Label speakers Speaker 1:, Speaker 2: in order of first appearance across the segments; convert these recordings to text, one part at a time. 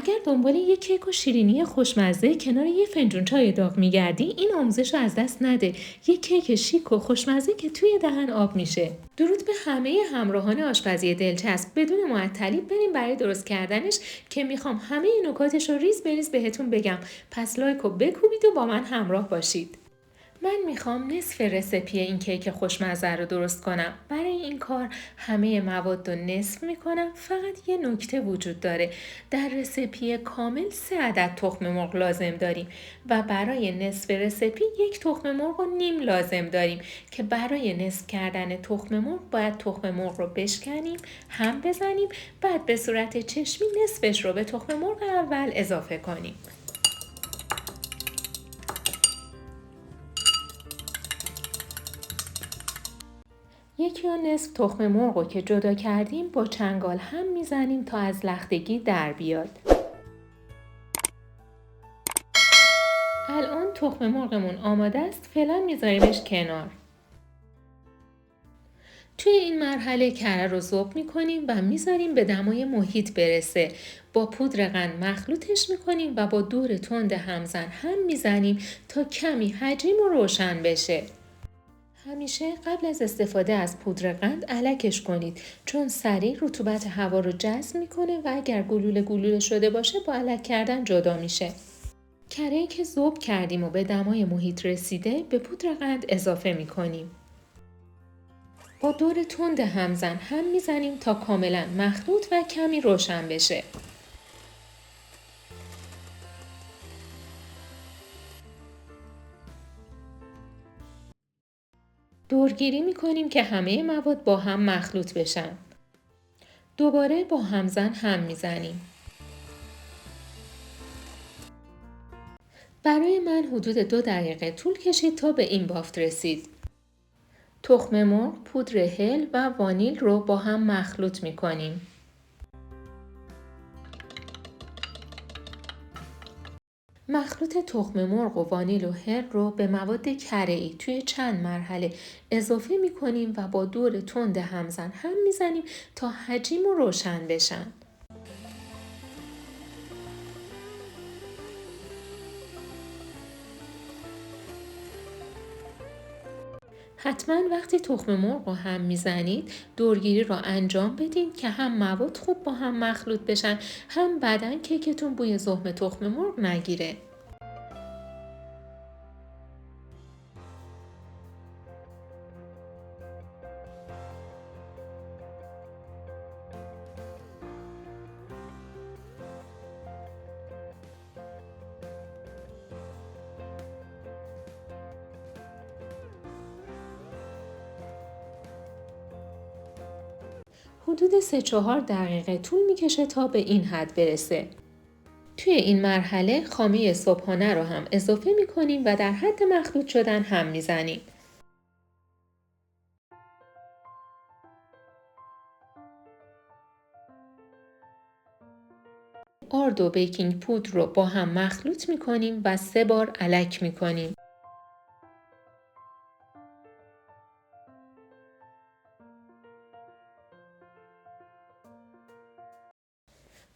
Speaker 1: اگر دنبال یک کیک و شیرینی خوشمزه کنار یه فنجون چای داغ میگردی، این آموزش رو از دست نده. یک کیک شیک و خوشمزه که توی دهن آب میشه. درود به همه همراهان آشپزی دلچسب. بدون معطلی بریم برای درست کردنش که میخوام همه نکاتش رو ریز بریز بهتون بگم. پس لایک رو بکوبید و با من همراه باشید. من میخوام نصف رسیپی این کیک خوشمزه رو درست کنم. برای این کار همه مواد رو نصف میکنم. فقط یه نکته وجود داره. در رسیپی کامل 3 عدد تخم مرغ لازم داریم و برای نصف رسیپی 1 تخم مرغ و نیم لازم داریم که برای نصف کردن تخم مرغ باید تخم مرغ رو بشکنیم، هم بزنیم، بعد به صورت چشمی نصفش رو به تخم مرغ اول اضافه کنیم. یک یا نصف تخم مرغ رو که جدا کردیم با چنگال هم میزنیم تا از لختگی در بیاد. الان تخم مرغمون آماده است. فعلا میذاریمش کنار. توی این مرحله کره رو ذوب میکنیم و میذاریم به دمای محیط برسه. با پودر قند مخلوطش میکنیم و با دور تند همزن هم میزنیم تا کمی حجم و روشن بشه. همیشه قبل از استفاده از پودر قند الکش کنید چون سریع رطوبت هوا رو جذب میکنه و اگر گلوله شده باشه با الک کردن جدا میشه. کره‌ای که ذوب کردیم و به دمای محیط رسیده به پودر قند اضافه میکنیم. با دور تند همزن هم میزنیم تا کاملا مخلوط و کمی روشن بشه. دورگیری میکنیم که همه مواد با هم مخلوط بشن. دوباره با همزن هم میزنیم. برای من حدود 2 دقیقه طول کشید تا به این بافت رسید. تخم مرغ، پودر هل و وانیل رو با هم مخلوط میکنیم. مخلوط تخم مرغ و وانیل و هل رو به مواد کره‌ای توی چند مرحله اضافه میکنیم و با دور تند همزن هم میزنیم تا حجیم و روشن بشن. حتما وقتی تخم مرغ رو هم میزنید دورگیری رو انجام بدین که هم مواد خوب با هم مخلوط بشن، هم بعدن کیکتون بوی زخم تخم مرغ نگیره. حدود 3-4 دقیقه طول میکشه تا به این حد برسه. توی این مرحله خامه صبحانه رو هم اضافه میکنیم و در حد مخلوط شدن هم میزنیم. آرد و بیکینگ پودر رو با هم مخلوط میکنیم و 3 بار الک میکنیم.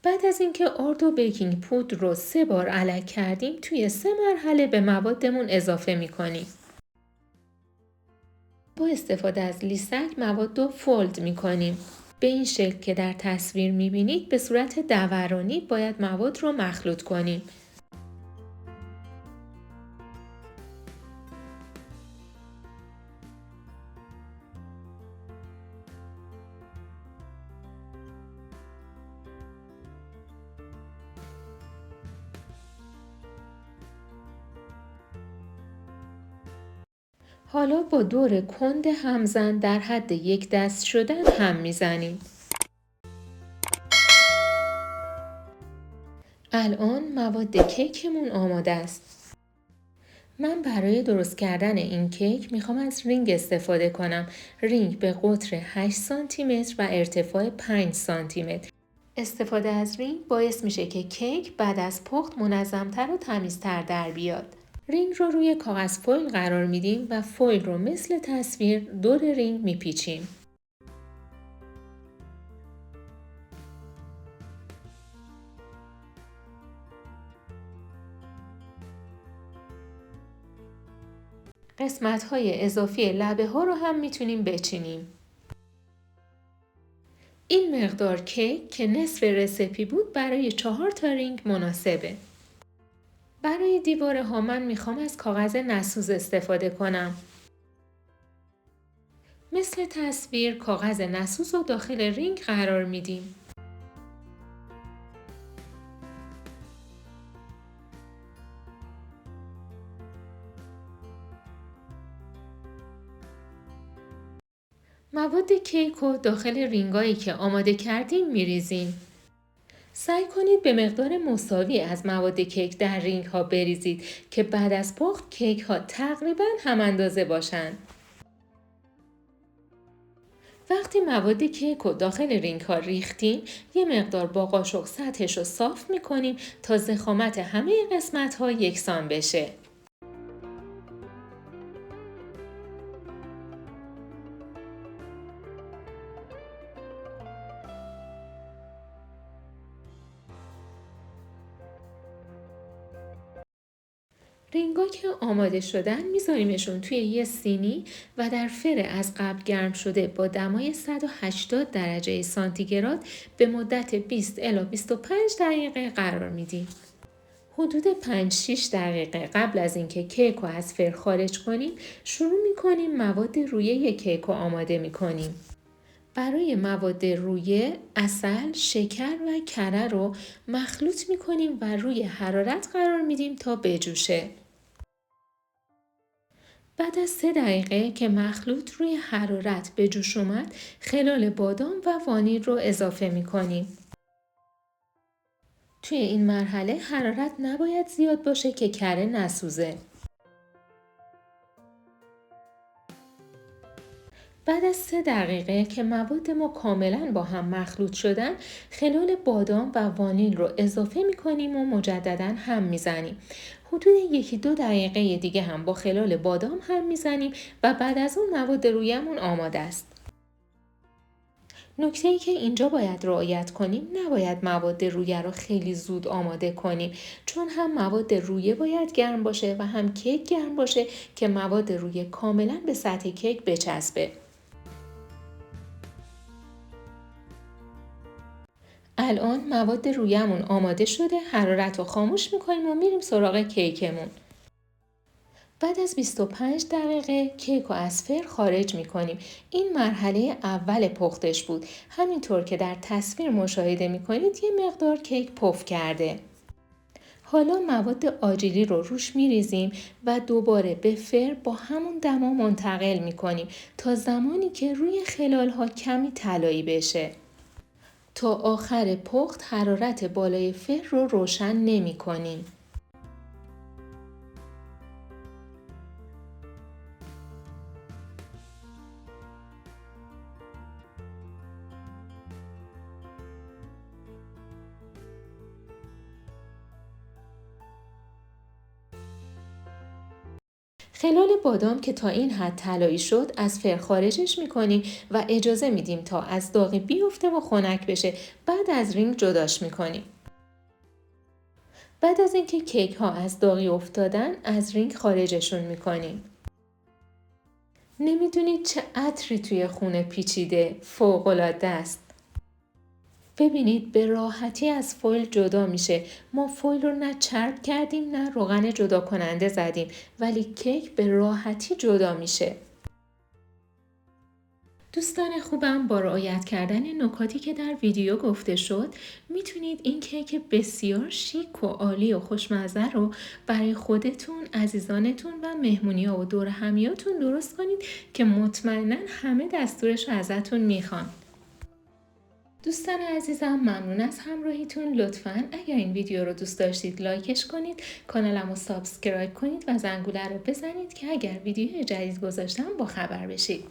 Speaker 1: بعد از اینکه آرد و بیکینگ پودر رو 3 بار الک کردیم توی 3 مرحله به موادمون اضافه میکنیم. با استفاده از لیسک مواد رو فولد میکنیم. به این شکل که در تصویر میبینید به صورت دورانی باید مواد رو مخلوط کنیم. حالا با دور کند همزن در حد 1 دست شدن هم میزنیم. الان مواد کیکمون آماده است. من برای درست کردن این کیک میخوام از رینگ استفاده کنم. رینگ به قطر 8 سانتی متر و ارتفاع 5 سانتی متر. استفاده از رینگ باعث میشه که کیک بعد از پخت منظمتر و تمیزتر در بیاد. رینگ رو روی کاغذ فویل قرار میدیم و فویل رو مثل تصویر دور رینگ میپیچیم. قسمت‌های اضافی لبه ها رو هم میتونیم بچینیم. این مقدار کیک که نصف رسیپی بود برای 4 تا رینگ مناسبه. برای دیواره ها من میخوام از کاغذ نسوز استفاده کنم. مثل تصویر کاغذ نسوز رو داخل رینگ قرار میدیم. مواد کیک رو داخل رینگایی که آماده کردیم میریزیم. سعی کنید به مقدار مساوی از مواد کیک در رینگ ها بریزید که بعد از پخت کیک ها تقریباً هم اندازه باشن. وقتی مواد کیک رو داخل رینگ ها ریختیم، یه مقدار با قاشق سطحش رو صاف میکنیم تا ضخامت همه قسمت ها یکسان بشه. رینگا که آماده شدن میذاریمشون توی یه سینی و در فر از قبل گرم شده با دمای 180 درجه سانتیگراد به مدت 20 الی 25 دقیقه قرار میدیم. حدود 5-6 دقیقه قبل از اینکه کیک رو از فر خارج کنیم شروع میکنیم مواد رویه کیک رو آماده میکنیم. برای مواد رویه عسل، شکر و کره رو مخلوط میکنیم و روی حرارت قرار میدیم تا بجوشه. بعد از 3 دقیقه که مخلوط روی حرارت به جوش اومد، خلال بادام و وانیل رو اضافه می‌کنیم. توی این مرحله حرارت نباید زیاد باشه که کره نسوزه. بعد از 3 دقیقه که مواد ما کاملاً با هم مخلوط شدن، خلال بادام و وانیل رو اضافه می‌کنیم و مجدداً هم می‌زنیم. حدود 1-2 دقیقه دیگه هم با خلال بادام هم می‌زنیم و بعد از اون مواد رویمون آماده است. نکته‌ای که اینجا باید رعایت کنیم، نباید مواد رویه رو خیلی زود آماده کنیم، چون هم مواد رویه باید گرم باشه و هم کیک گرم باشه که مواد رویه کاملاً به سطح کیک بچسبه. الان مواد رویمون آماده شده، حرارت رو خاموش میکنیم و میریم سراغ کیکمون. بعد از 25 دقیقه کیک رو از فر خارج میکنیم. این مرحله اول پختش بود. همینطور که در تصویر مشاهده میکنید یه مقدار کیک پف کرده. حالا مواد آجیلی رو روش میریزیم و دوباره به فر با همون دما منتقل میکنیم تا زمانی که روی خلالها کمی طلایی بشه. تا آخر پخت حرارت بالای فر رو روشن نمی کنیم. خلال بادام که تا این حد طلایی شد از فر خارجش میکنیم و اجازه میدیم تا از داغی بیفته و خنک بشه. بعد از رینگ جداش میکنیم. بعد از اینکه کیک ها از داغی افتادن از رینگ خارجشون میکنیم. نمیدونید چه عطری توی خونه پیچیده، فوق‌العاده است. ببینید به راحتی از فویل جدا میشه. ما فویل رو نه چرب کردیم نه روغن جدا کننده زدیم، ولی کیک به راحتی جدا میشه. دوستان خوبم، با رعایت کردن نکاتی که در ویدیو گفته شد میتونید این کیک بسیار شیک و عالی و خوشمزه رو برای خودتون، عزیزانتون و مهمونی‌ها و دور همیاتون درست کنید که مطمئناً همه دستورش رو ازتون میخوان. دوستان عزیزم، ممنون از همراهیتون. لطفاً اگر این ویدیو رو دوست داشتید لایکش کنید، کانالم رو سابسکرایب کنید و زنگوله رو بزنید که اگر ویدیو جدید گذاشتم با خبر بشید.